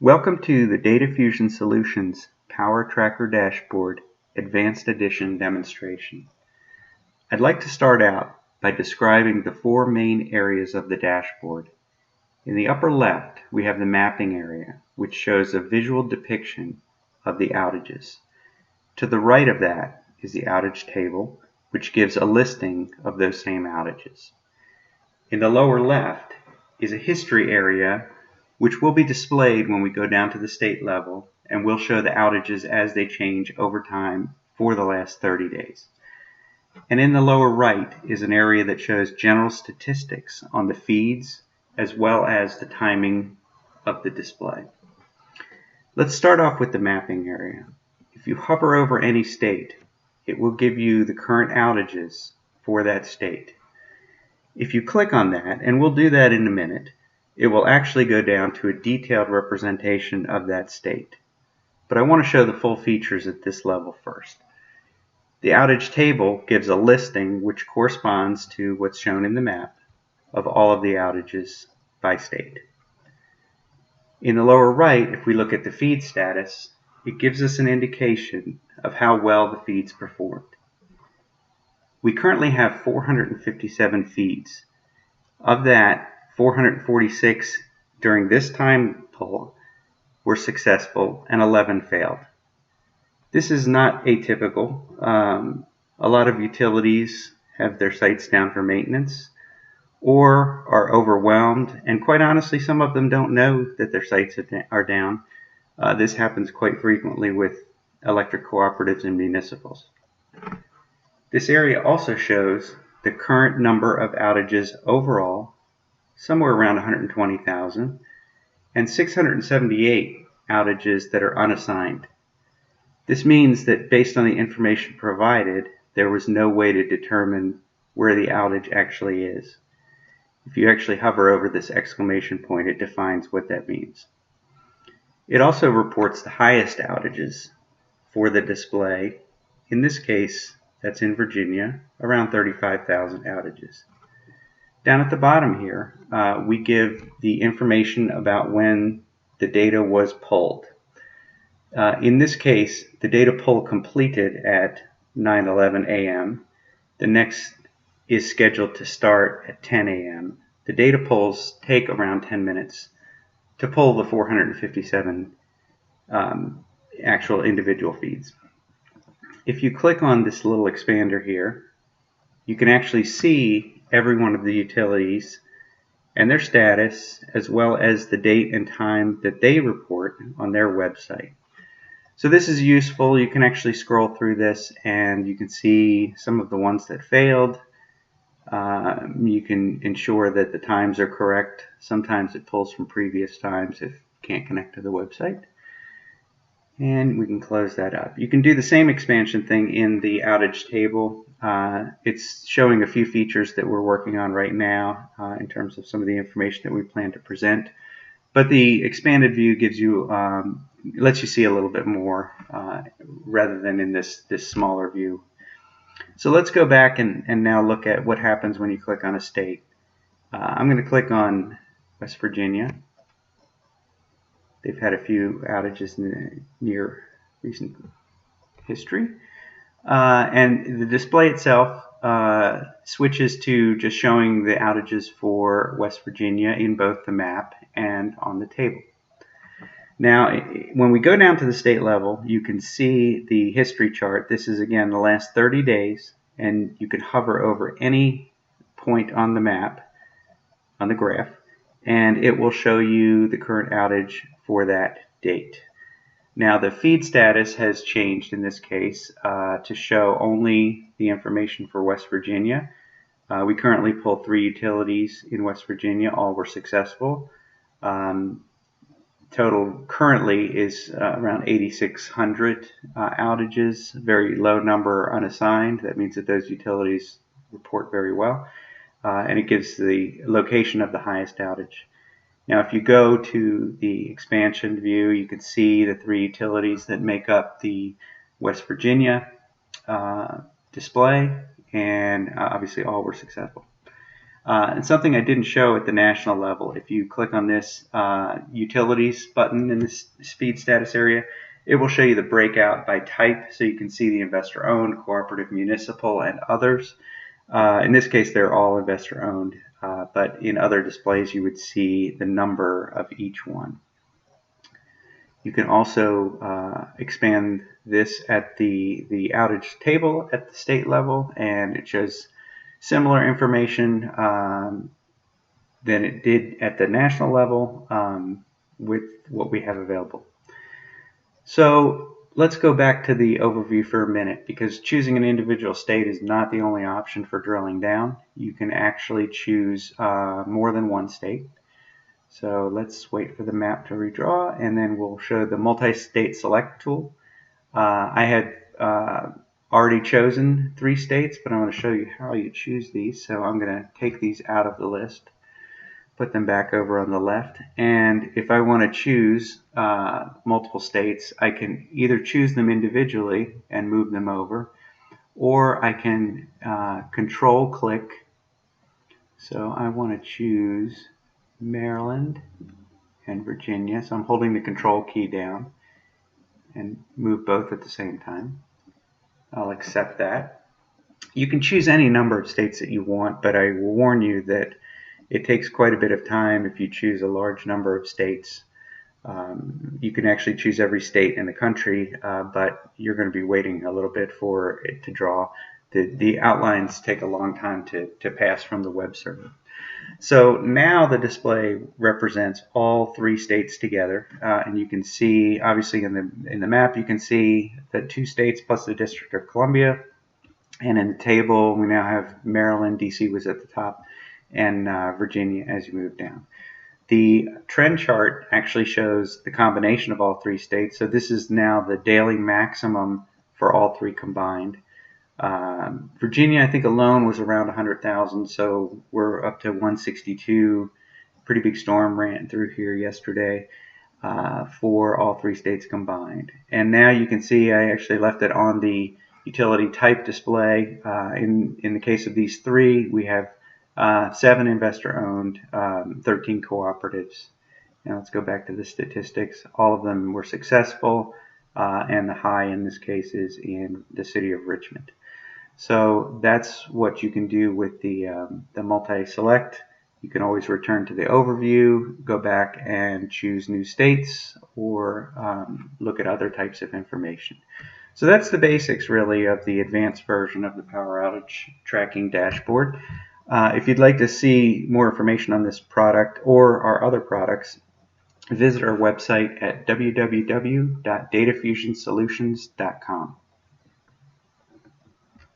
Welcome to the Data Fusion Solutions Power Tracker Dashboard Advanced Edition demonstration. I'd like to start out by describing the four main areas of the dashboard. In the upper left, we have the mapping area, which shows a visual depiction of the outages. To the right of that is the outage table, which gives a listing of those same outages. In the lower left is a history area which will be displayed when we go down to the state level, and will show the outages as they change over time for the last 30 days. And in the lower right is an area that shows general statistics on the feeds as well as the timing of the display. Let's start off with the mapping area. If you hover over any state, it will give you the current outages for that state. If you click on that, and we'll do that in a minute, it will actually go down to a detailed representation of that state. But I want to show the full features at this level first. The outage table gives a listing which corresponds to what's shown in the map of all of the outages by state. In the lower right, if we look at the feed status, it gives us an indication of how well the feeds performed. We currently have 457 feeds. Of that, 446 during this time pull were successful and 11 failed. This is not atypical. A lot of utilities have their sites down for maintenance or are overwhelmed, and quite honestly, some of them don't know that their sites are down. This happens quite frequently with electric cooperatives and municipals. This area also shows the current number of outages overall, somewhere around 120,000, and 678 outages that are unassigned. This means that based on the information provided, there was no way to determine where the outage actually is. If you actually hover over this exclamation point, it defines what that means. It also reports the highest outages for the display. In this case, that's in Virginia, around 35,000 outages. Down at the bottom here, we give the information about when the data was pulled. In this case, the data pull completed at 9:11 a.m. The next is scheduled to start at 10 a.m. The data pulls take around 10 minutes to pull the 457 actual individual feeds. If you click on this little expander here, you can actually see every one of the utilities and their status, as well as the date and time that they report on their website. So this is useful. You can actually scroll through this and you can see some of the ones that failed. You can ensure that the times are correct. Sometimes it pulls from previous times if you can't connect to the website. And we can close that up. You can do the same expansion thing in the outage table. It's showing a few features that we're working on right now in terms of some of the information that we plan to present. But the expanded view gives you, lets you see a little bit more rather than in this smaller view. So let's go back and now look at what happens when you click on a state. I'm going to click on West Virginia. They've had a few outages in the near recent history. And the display itself switches to just showing the outages for West Virginia in both the map and on the table. Now, when we go down to the state level, you can see the history chart. This is, again, the last 30 days, and you can hover over any point on the map, on the graph, and it will show you the current outage for that date. Now, the feed status has changed in this case to show only the information for West Virginia. We currently pulled 3 utilities in West Virginia. All were successful. Total currently is around 8,600 outages. Very low number unassigned. That means that those utilities report very well. And it gives the location of the highest outage. Now, if you go to the expansion view, you can see the 3 utilities that make up the West Virginia display, and obviously all were successful. And something I didn't show at the national level, if you click on this utilities button in the speed status area, it will show you the breakout by type, so you can see the investor-owned, cooperative, municipal, and others. In this case, they're all investor-owned, but in other displays, you would see the number of each one. You can also expand this at the outage table at the state level, and it shows similar information than it did at the national level with what we have available. So let's go back to the overview for a minute, because choosing an individual state is not the only option for drilling down. You can actually choose more than one state. So let's wait for the map to redraw, and then we'll show the multi-state select tool. I had already chosen 3 states, but I'm going to show you how you choose these. So I'm going to take these out of the list, put them back over on the left, and if I want to choose multiple states, I can either choose them individually and move them over, or I can control click. So I want to choose Maryland and Virginia, so I'm holding the control key down and move both at the same time. I'll accept that. You can choose any number of states that you want, but I will warn you that it takes quite a bit of time if you choose a large number of states. You can actually choose every state in the country, but you're going to be waiting a little bit for it to draw. The outlines take a long time to pass from the web server. So now the display represents all 3 states together, and you can see, obviously in the map, you can see the 2 states plus the District of Columbia, and in the table we now have Maryland, DC was at the top, and Virginia as you move down. The trend chart actually shows the combination of all 3 states, so this is now the daily maximum for all 3 combined. Virginia, I think alone was around 100,000, so we're up to 162. Pretty big storm ran through here yesterday for all 3 states combined. And now you can see I actually left it on the utility type display. In the case of these 3, we have 7 investor-owned, 13 cooperatives. Now let's go back to the statistics. All of them were successful, and the high in this case is in the city of Richmond. So that's what you can do with the multi-select. You can always return to the overview, go back and choose new states, or look at other types of information. So that's the basics really of the advanced version of the Power Outage Tracking Dashboard. If you'd like to see more information on this product or our other products, visit our website at www.datafusionsolutions.com.